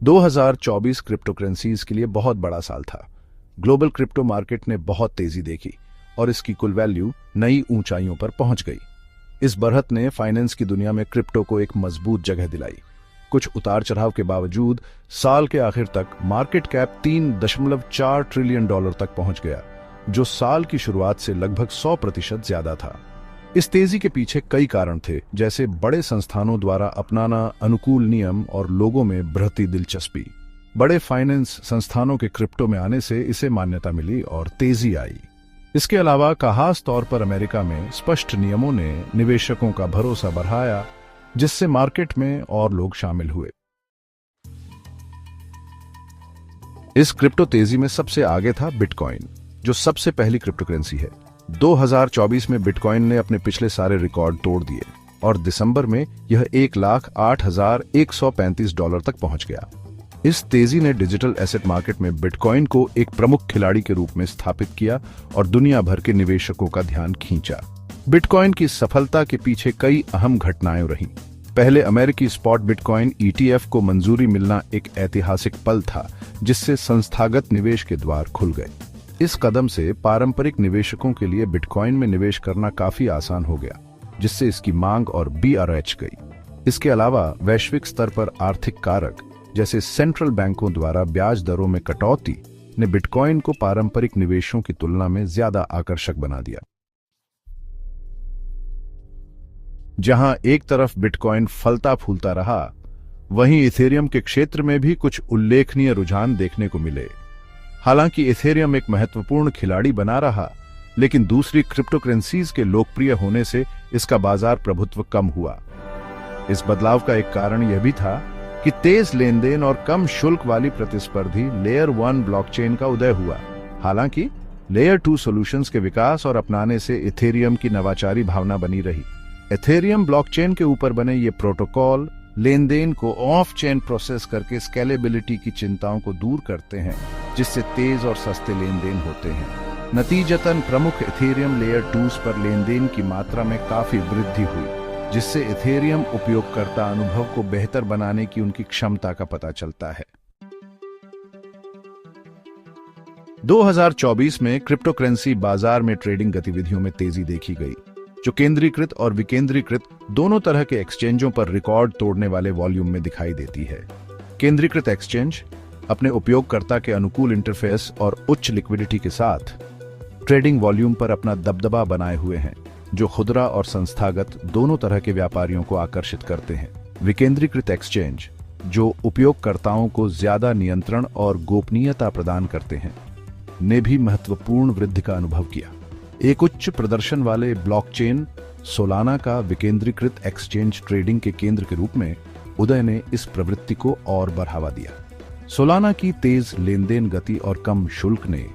2024 crypto currencies के लिए बहुत बड़ा साल था। ग्लोबल क्रिप्टो मार्केट ने बहुत तेजी देखी और इसकी कुल वैल्यू नई ऊंचाइयों पर पहुंच गई। इस बढ़त ने फाइनेंस की दुनिया में क्रिप्टो को एक मजबूत जगह दिलाई। कुछ उतार चढ़ाव के बावजूद साल के आखिर तक मार्केट कैप 3.4 ट्रिलियन डॉलर तक पहुंच गया, जो साल की शुरुआत से लगभग 100% ज्यादा था। इस तेजी के पीछे कई कारण थे, जैसे बड़े संस्थानों द्वारा अपनाना अनुकूल नियम और लोगों में बढ़ती दिलचस्पी। बड़े फाइनेंस संस्थानों के क्रिप्टो में आने से इसे मान्यता मिली और तेजी आई। इसके अलावा खास तौर पर अमेरिका में स्पष्ट नियमों ने निवेशकों का भरोसा बढ़ाया, जिससे मार्केट में और लोग शामिल हुए। इस क्रिप्टो तेजी में सबसे आगे था बिटकॉइन, जो सबसे पहली क्रिप्टो करेंसी है। 2024 में बिटकॉइन ने अपने पिछले सारे रिकॉर्ड तोड़ दिए और दिसंबर में यह 1,08,135 डॉलर तक पहुंच गया। इस तेजी ने डिजिटल एसेट मार्केट में बिटकॉइन को एक प्रमुख खिलाड़ी के रूप में स्थापित किया और दुनिया भर के निवेशकों का ध्यान खींचा। बिटकॉइन की सफलता के पीछे कई अहम घटनाएं रहीं। पहले अमेरिकी स्पॉट बिटकॉइन ETF को मंजूरी मिलना एक ऐतिहासिक पल था, जिससे संस्थागत निवेश के द्वार खुल गए। इस कदम से पारंपरिक निवेशकों के लिए बिटकॉइन में निवेश करना काफी आसान हो गया, जिससे इसकी मांग और BRH गई। इसके अलावा वैश्विक स्तर पर आर्थिक कारक जैसे सेंट्रल बैंकों द्वारा ब्याज दरों में कटौती ने बिटकॉइन को पारंपरिक निवेशों की तुलना में ज्यादा आकर्षक बना दिया। जहां एक तरफ बिटकॉइन फलता फूलता रहा, वहीं इथेरियम के क्षेत्र में भी कुछ उल्लेखनीय रुझान देखने को मिले। हालांकि इथेरियम एक महत्वपूर्ण खिलाड़ी बना रहा, लेकिन दूसरी क्रिप्टो करेंसीज के लोकप्रिय होने से इसका बाजार प्रभुत्व कम हुआ। इस बदलाव का एक कारण यह भी था कि तेज लेनदेन और कम शुल्क वाली प्रतिस्पर्धी लेयर 1 ब्लॉकचेन का उदय हुआ। हालांकि लेयर 2 सॉल्यूशंस के विकास और अपनाने से इथेरियम की नवाचारी भावना बनी रही। इथेरियम ब्लॉकचेन के ऊपर बने ये प्रोटोकॉल लेनदेन को ऑफ चेन प्रोसेस करके स्केलेबिलिटी की चिंताओं को दूर करते हैं, जिससे तेज और सस्ते लेनदेन होते हैं। नतीजतन प्रमुख इथेरियम लेयर 2s पर लेनदेन की मात्रा में काफी वृद्धि हुई, जिससे इथेरियम उपयोगकर्ता अनुभव को बेहतर बनाने की उनकी क्षमता का पता चलता है। 2024 में क्रिप्टो करेंसी बाजार में ट्रेडिंग गतिविधियों में तेजी देखी गई, जो केंद्रीकृत और विकेंद्रीकृत दोनों तरह के एक्सचेंजों पर रिकॉर्ड तोड़ने वाले वॉल्यूम में दिखाई देती है। केंद्रीकृत एक्सचेंज अपने उपयोगकर्ता के अनुकूल इंटरफेस और उच्च लिक्विडिटी के साथ ट्रेडिंग वॉल्यूम पर अपना दबदबा बनाए हुए हैं, जो खुदरा और संस्थागत दोनों तरह के व्यापारियों को आकर्षित करते हैं। विकेंद्रीकृत एक्सचेंज, जो उपयोगकर्ताओं को ज्यादा नियंत्रण और गोपनीयता प्रदान करते हैं, ने भी महत्वपूर्ण वृद्धि का अनुभव किया। एक उच्च प्रदर्शन वाले ब्लॉकचेन सोलाना का विकेंद्रीकृत एक्सचेंज ट्रेडिंग के केंद्र के रूप में उदय ने इस प्रवृत्ति को और बढ़ावा दिया। सोलाना की तेज लेनदेन गति और कम शुल्क ने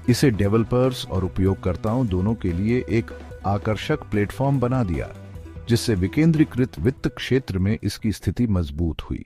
इसे डेवलपर्स और उपयोगकर्ताओं दोनों के लिए एक आकर्षक प्लेटफॉर्म बना दिया, जिससे विकेंद्रीकृत वित्त क्षेत्र में इसकी स्थिति मजबूत हुई।